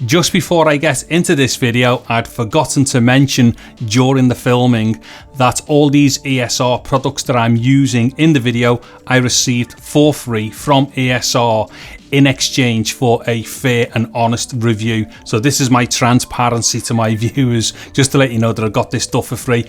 Just before I get into this video, I'd forgotten to mention during the filming that all these ESR products that I'm using in the video, I received for free from ESR in exchange for a fair and honest review. So this is my transparency to my viewers, just to let you know that I got this stuff for free.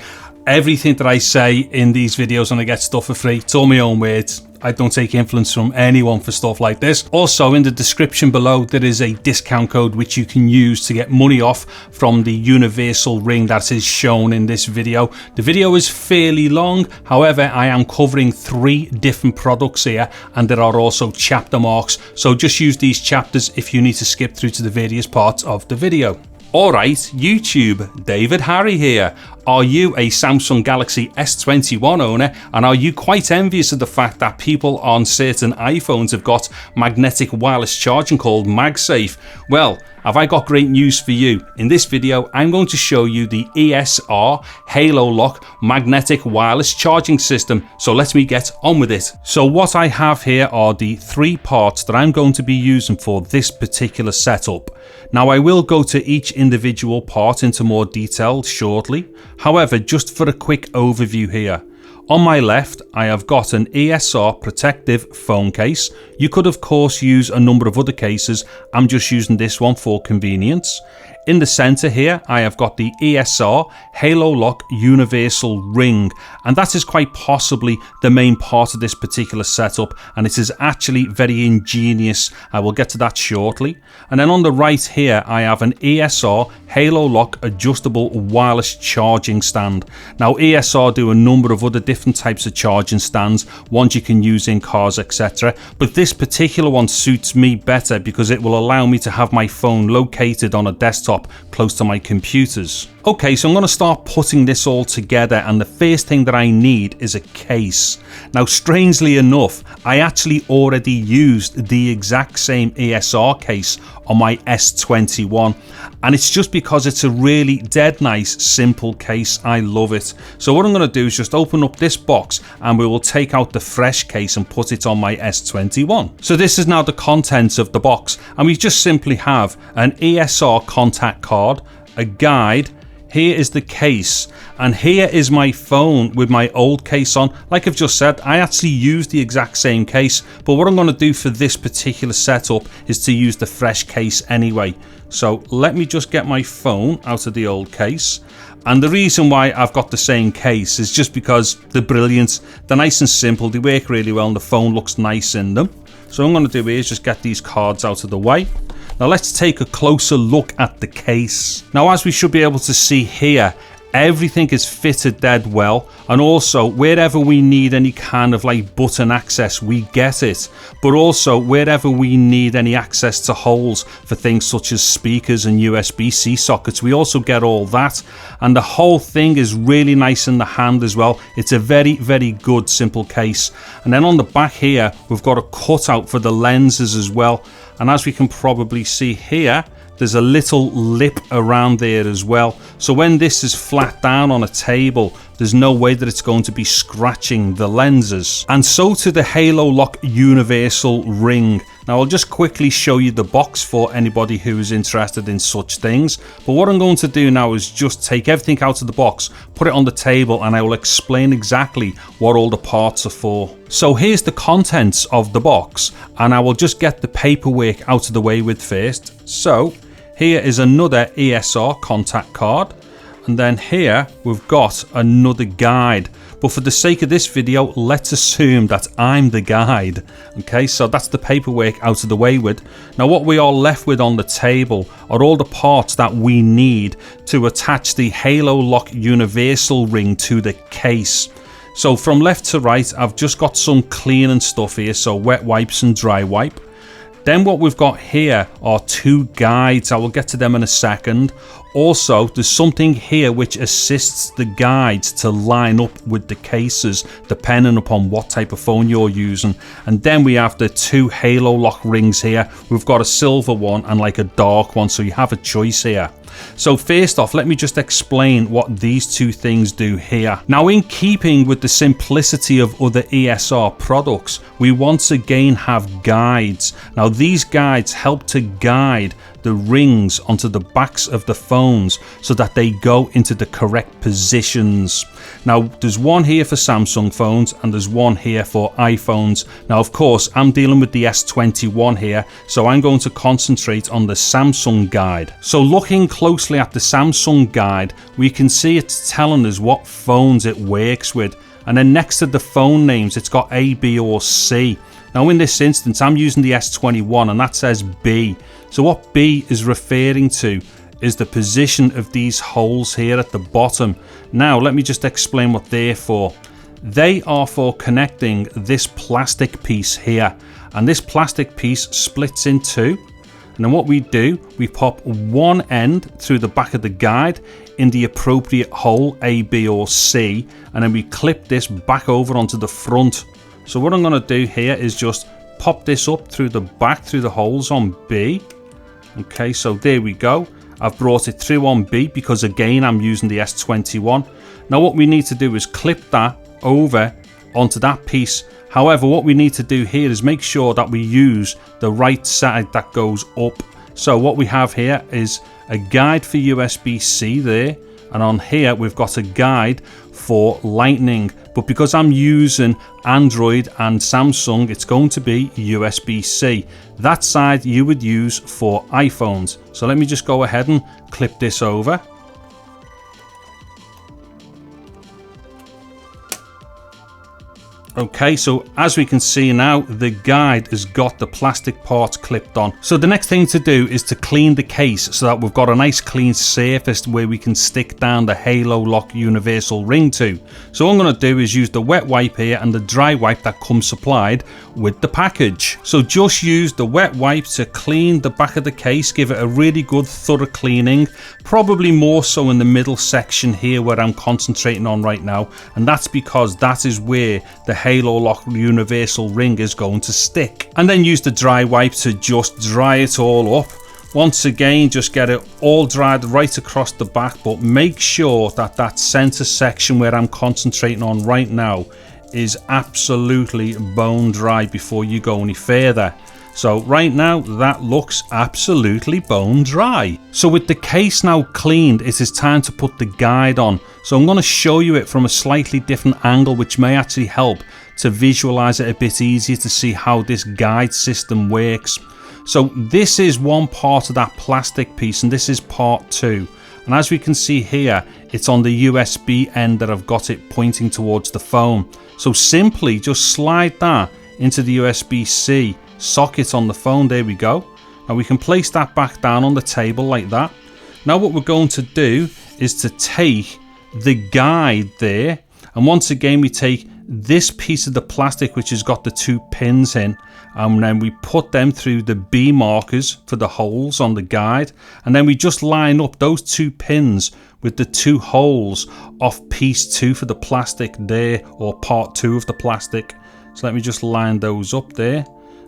Everything that I say in these videos when I get stuff for free, it's all my own words. I don't take influence from anyone for stuff like this. Also, in the description below, there is a discount code which you can use to get money off from the Universal Ring that is shown in this video. The video is fairly long, however, I am covering 3 different products here, and there are also chapter marks. So just use these chapters if you need to skip through to the various parts of the video. Alright, YouTube, David Harry here. Are you a Samsung Galaxy S21 owner, and are you quite envious of the fact that people on certain iPhones have got magnetic wireless charging called MagSafe? Well, have I got great news for you. In this video, I'm going to show you the ESR HaloLock magnetic wireless charging system. So let me get on with it. So what I have here are the 3 parts that I'm going to be using for this particular setup. Now I will go to each individual part into more detail shortly. However, just for a quick overview here. On my left, I have got an ESR protective phone case. You could of course use a number of other cases. I'm just using this one for convenience. In the center here, I have got the ESR HaloLock Universal Ring, and that is quite possibly the main part of this particular setup, and it is actually very ingenious. I will get to that shortly. And then on the right here, I have an ESR HaloLock adjustable wireless charging stand. Now ESR do a number of other different types of charging stands, ones you can use in cars, etc. But this particular one suits me better because it will allow me to have my phone located on a desktop close to my computers. Okay, so I'm going to start putting this all together, and the first thing that I need is a case. Now strangely enough, I actually already used the exact same ESR case on my S21, and it's just because it's a really dead nice simple case. I love it. So what I'm going to do is just open up this box and we will take out the fresh case and put it on my S21. So this is now the contents of the box, and we just simply have an ESR contact card, a guide. Here is the case, and here is my phone with my old case on. Like I've just said, I actually used the exact same case, but what I'm going to do for this particular setup is to use the fresh case anyway. So let me just get my phone out of the old case. And the reason why I've got the same case is just because they're brilliant. They're nice and simple, they work really well, and the phone looks nice in them. So what I'm going to do here is just get these cards out of the way. Now let's take a closer look at the case. Now as we should be able to see here, everything is fitted dead well, and also wherever we need any kind of like button access, we get it. But also wherever we need any access to holes for things such as speakers and USB-C sockets, we also get all that. And the whole thing is really nice in the hand as well. It's a very, very good simple case. And then on the back here, we've got a cutout for the lenses as well. And as we can probably see here, there's a little lip around there as well. So when this is flat down on a table, there's no way that it's going to be scratching the lenses. And so to the HaloLock Universal Ring. Now I'll just quickly show you the box for anybody who is interested in such things. But what I'm going to do now is just take everything out of the box, put it on the table, and I will explain exactly what all the parts are for. So here's the contents of the box, and I will just get the paperwork out of the way with first. So here is another ESR contact card, and then here we've got another guide. But for the sake of this video, let's assume that I'm the guide. Okay, so that's the paperwork out of the way with. Now what we are left with on the table are all the parts that we need to attach the HaloLock Universal Ring to the case. So from left to right, I've just got some cleaning stuff here, so wet wipes and dry wipe. Then what we've got here are 2 guides. I will get to them in a second. Also, there's something here which assists the guides to line up with the cases depending upon what type of phone you're using. And then we have the 2 HaloLock rings here. We've got a silver one and like a dark one, so you have a choice here. So first off, let me just explain what these 2 things do here. Now, in keeping with the simplicity of other ESR products, we once again have guides. Now these guides help to guide the rings onto the backs of the phones so that they go into the correct positions. Now there's one here for Samsung phones and there's one here for iPhones. Now of course I'm dealing with the S21 here, so I'm going to concentrate on the Samsung guide. So looking closely at the Samsung guide, we can see it's telling us what phones it works with, and then next to the phone names it's got A, B or C. Now in this instance I'm using the S21 and that says B. So what B is referring to is the position of these holes here at the bottom. Now let me just explain what they're for. They are for connecting this plastic piece here, and this plastic piece splits in two, and then what we do, we pop one end through the back of the guide in the appropriate hole A, B or C, and then we clip this back over onto the front. So what I'm going to do here is just pop this up through the back through the holes on B. Okay, so there we go. I've brought it through on B because again I'm using the S21. Now what we need to do is clip that over onto that piece. However, what we need to do here is make sure that we use the right side that goes up. So what we have here is a guide for USB-C there, and on here we've got a guide for Lightning, but because I'm using Android and Samsung, it's going to be USB-C. That side you would use for iPhones. So let me just go ahead and clip this over. Okay, so as we can see now, the guide has got the plastic parts clipped on. So the next thing to do is to clean the case so that we've got a nice clean surface where we can stick down the HaloLock Universal Ring to. So what I'm going to do is use the wet wipe here and the dry wipe that comes supplied with the package. So just use the wet wipe to clean the back of the case, give it a really good thorough cleaning, probably more so in the middle section here where I'm concentrating on right now, and that's because that is where the HaloLock Universal Ring is going to stick. And then use the dry wipe to just dry it all up. Once again, just get it all dried right across the back, but make sure that that center section where I'm concentrating on right now is absolutely bone dry before you go any further. So right now that looks absolutely bone dry. So with the case now cleaned, it is time to put the guide on. So I'm going to show you it from a slightly different angle, which may actually help to visualize it a bit easier to see how this guide system works. So this is one part of that plastic piece and this is part two. And as we can see here, it's on the USB end that I've got it pointing towards the phone. So simply just slide that into the USB-C socket on the phone. There we go. Now we can place that back down on the table like that. Now what we're going to do is to take the guide there, and once again we take this piece of the plastic which has got the two pins in, and then we put them through the B markers for the holes on the guide, and then we just line up those two pins with the two holes off piece 2 for the plastic there, or part 2 of the plastic. So let me just line those up there.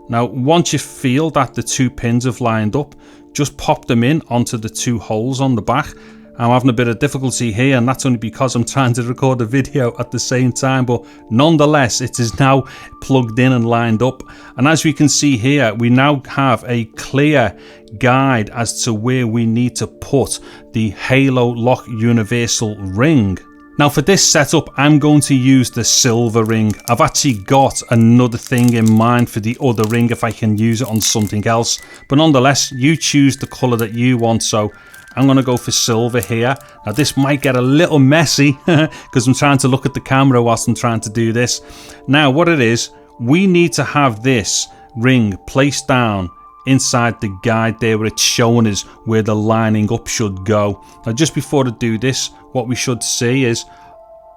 Now once you feel that the two pins have lined up, just pop them in onto the two holes on the back. I'm having a bit of difficulty here, and that's only because I'm trying to record a video at the same time, but nonetheless it is now plugged in and lined up. And as we can see here, we now have a clear guide as to where we need to put the HaloLock Universal Ring. Now for this setup, I'm going to use the silver ring. I've actually got another thing in mind for the other ring if I can use it on something else, but nonetheless you choose the color that you want. So I'm going to go for silver here. Now this might get a little messy because I'm trying to look at the camera whilst I'm trying to do this. Now what it is, we need to have this ring placed down inside the guide there where it's showing us where the lining up should go. Now just before I do this, what we should see is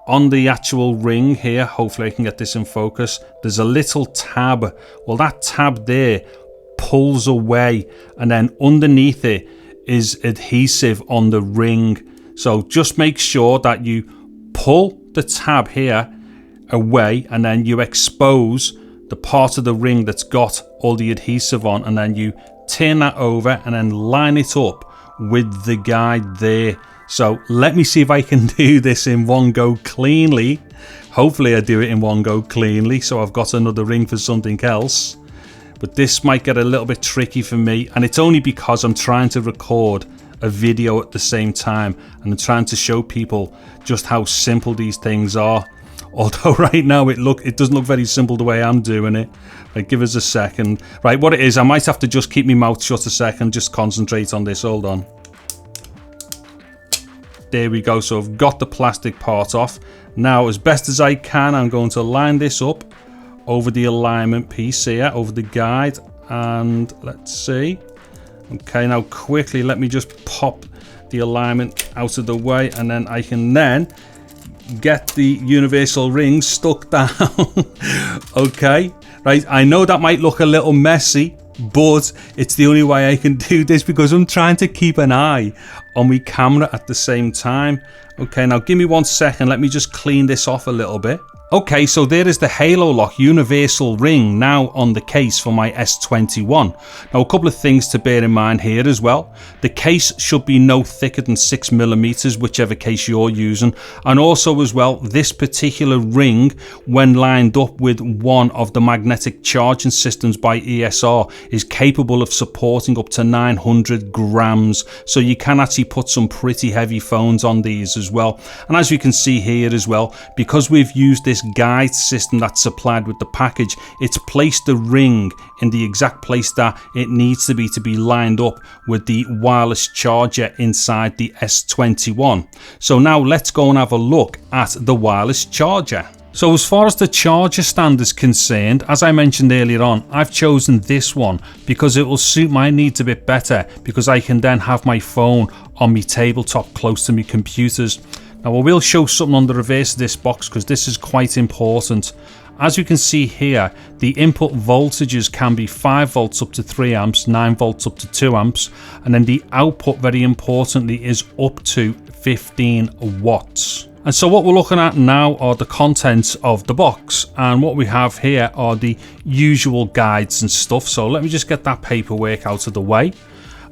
on the actual ring here, hopefully I can get this in focus, there's a little tab. Well, that tab there pulls away, and then underneath it is adhesive on the ring. So just make sure that you pull the tab here away, and then you expose the part of the ring that's got all the adhesive on, and then you turn that over and then line it up with the guide there. So let me see if I can do this in one go cleanly. Hopefully I do it in one go cleanly, so I've got another ring for something else. but this might get a little bit tricky for me, and it's only because I'm trying to record a video at the same time, and I'm trying to show people just how simple these things are. Although right now it doesn't look very simple the way I'm doing it. Like, give us a second. Right, what it is, I might have to just keep my mouth shut a second, just concentrate on this. Hold on. There we go. So I've got the plastic part off. Now, as best as I can, I'm going to line this up over the alignment piece here, over the guide, and let's see. Okay, now quickly let me just pop the alignment out of the way, and then I can then get the universal ring stuck down. Okay, right, I know that might look a little messy, but it's the only way I can do this because I'm trying to keep an eye on my camera at the same time. Okay, now give me 1 second, let me just clean this off a little bit. Okay, so there is the HaloLock Universal Ring now on the case for my S21. Now, a couple of things to bear in mind here as well. The case should be no thicker than 6mm, whichever case you're using. And also as well, this particular ring, when lined up with one of the magnetic charging systems by ESR, is capable of supporting up to 900 grams. So you can actually put some pretty heavy phones on these as well. And as you can see here as well, because we've used this guide system that's supplied with the package, it's placed the ring in the exact place that it needs to be lined up with the wireless charger inside the S21. So now let's go and have a look at the wireless charger. So as far as the charger stand is concerned, as I mentioned earlier on, I've chosen this one because it will suit my needs a bit better, because I can then have my phone on my tabletop close to my computers. Now I will show something on the reverse of this box because this is quite important. As you can see here, the input voltages can be 5 volts up to 3 amps, 9 volts up to 2 amps, and then the output, very importantly, is up to 15 watts. And so what we're looking at now are the contents of the box, and what we have here are the usual guides and stuff. So let me just get that paperwork out of the way.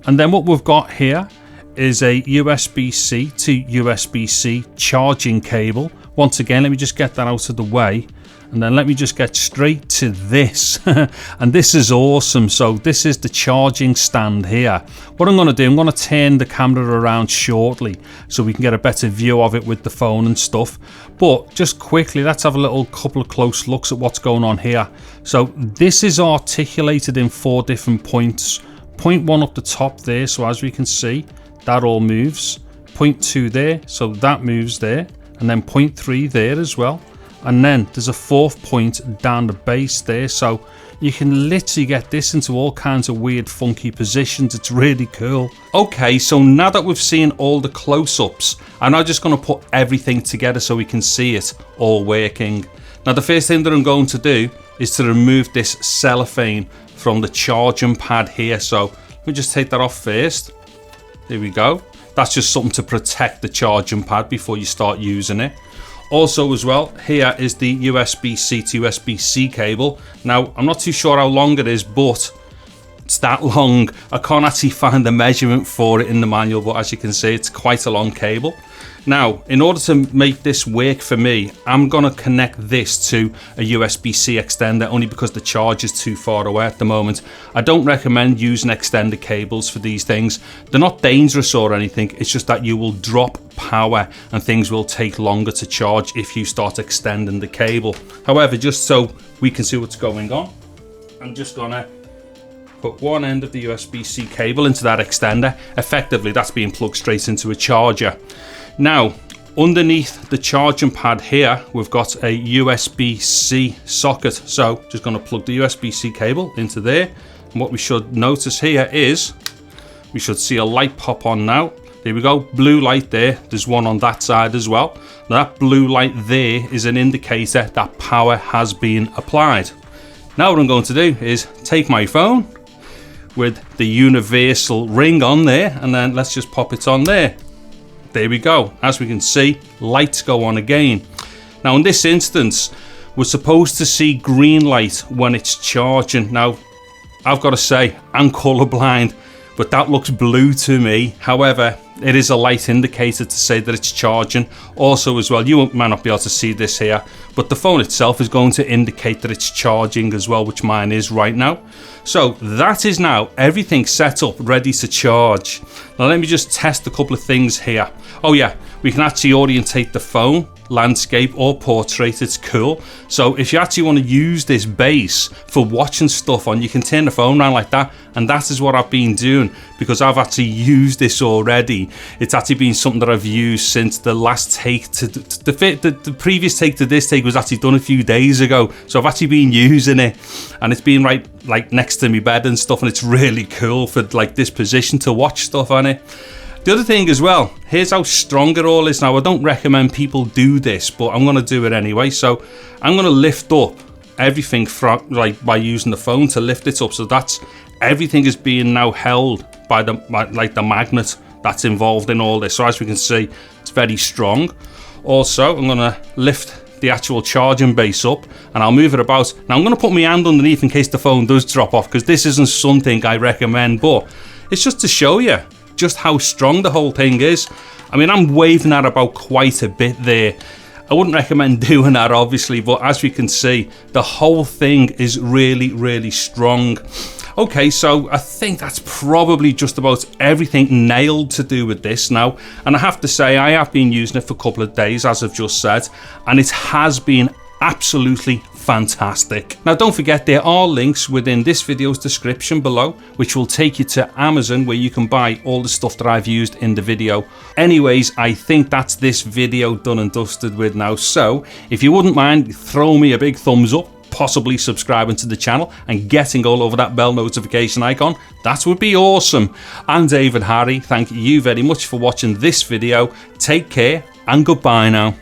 And then what we've got here is a USB-C to USB-C charging cable. Once again, let me just get that out of the way, and then let me just get straight to this. And this is awesome. So this is the charging stand here. What I'm going to do, I'm going to turn the camera around shortly so we can get a better view of it with the phone and stuff. But just quickly, let's have a couple of close looks at what's going on here. So this is articulated in 4 different points. Point 1 up the top there, so as we can see, that all moves. Point 2 there, so that moves there, and then point 3 there as well. And then there's a 4th point down the base there, so you can literally get this into all kinds of weird funky positions. It's really cool. Okay, so now that we've seen all the close-ups, I'm now just going to put everything together so we can see it all working. Now the first thing that I'm going to do is to remove this cellophane from the charging pad here. So let me just take that off first. There we go. That's just something to protect the charging pad before you start using it. Also as well, here is the USB-C to USB-C cable. Now, I'm not too sure how long it is, but it's that long. I can't actually find the measurement for it in the manual, but as you can see, it's quite a long cable. Now, in order to make this work for me, I'm going to connect this to a USB-C extender, only because the charge is too far away at the moment. I don't recommend using extender cables for these things. They're not dangerous or anything, it's just that you will drop power and things will take longer to charge if you start extending the cable. However, just so we can see what's going on, I'm just going to put one end of the USB-C cable into that extender. Effectively, that's being plugged straight into a charger. Now, underneath the charging pad here, we've got a USB-C socket. So just going to plug the USB-C cable into there. And what we should notice here is we should see a light pop on now. There we go, blue light there. There's one on that side as well. Now, that blue light there is an indicator that power has been applied. Now what I'm going to do is take my phone with the universal ring on there, and then let's just pop it on there. There we go. As we can see, lights go on again. Now in this instance, we're supposed to see green light when it's charging. Now, I've got to say, I'm colorblind. but that looks blue to me. However, it is a light indicator to say that it's charging. Also as well, you might not be able to see this here, but the phone itself is going to indicate that it's charging as well, which mine is right now. So that is now everything set up, ready to charge. Now let me just test a couple of things here. Oh yeah, we can actually orientate the phone, landscape or portrait. It's cool. So if you actually want to use this base for watching stuff on, you can turn the phone around like that, and that is what I've been doing because I've actually used this already. It's actually been something that I've used since the last take to the previous take to this take was actually done a few days ago. So I've actually been using it, and it's been right like next to my bed and stuff, and it's really cool for like this position to watch stuff on it. The other thing as well, here's how strong it all is. Now I don't recommend people do this, but I'm going to do it anyway. So I'm going to lift up everything from like by using the phone to lift it up, so that's everything is being now held by the magnet that's involved in all this. So as we can see, it's very strong. Also, I'm going to lift the actual charging base up and I'll move it about. Now I'm going to put my hand underneath in case the phone does drop off, because this isn't something I recommend, but it's just to show you just how strong the whole thing is. I mean, I'm waving that about quite a bit there. I wouldn't recommend doing that obviously, but as we can see, the whole thing is really strong. Okay, so I think that's probably just about everything nailed to do with this now. And I have to say, I have been using it for a couple of days, as I've just said, and it has been absolutely fantastic. Now don't forget, there are links within this video's description below which will take you to Amazon, where you can buy all the stuff that I've used in the video. Anyways, I think that's this video done and dusted with now. So if you wouldn't mind, throw me a big thumbs up, possibly subscribing to the channel and getting all over that bell notification icon. That would be awesome. I'm David Harry. Thank you very much for watching this video. Take care and goodbye now.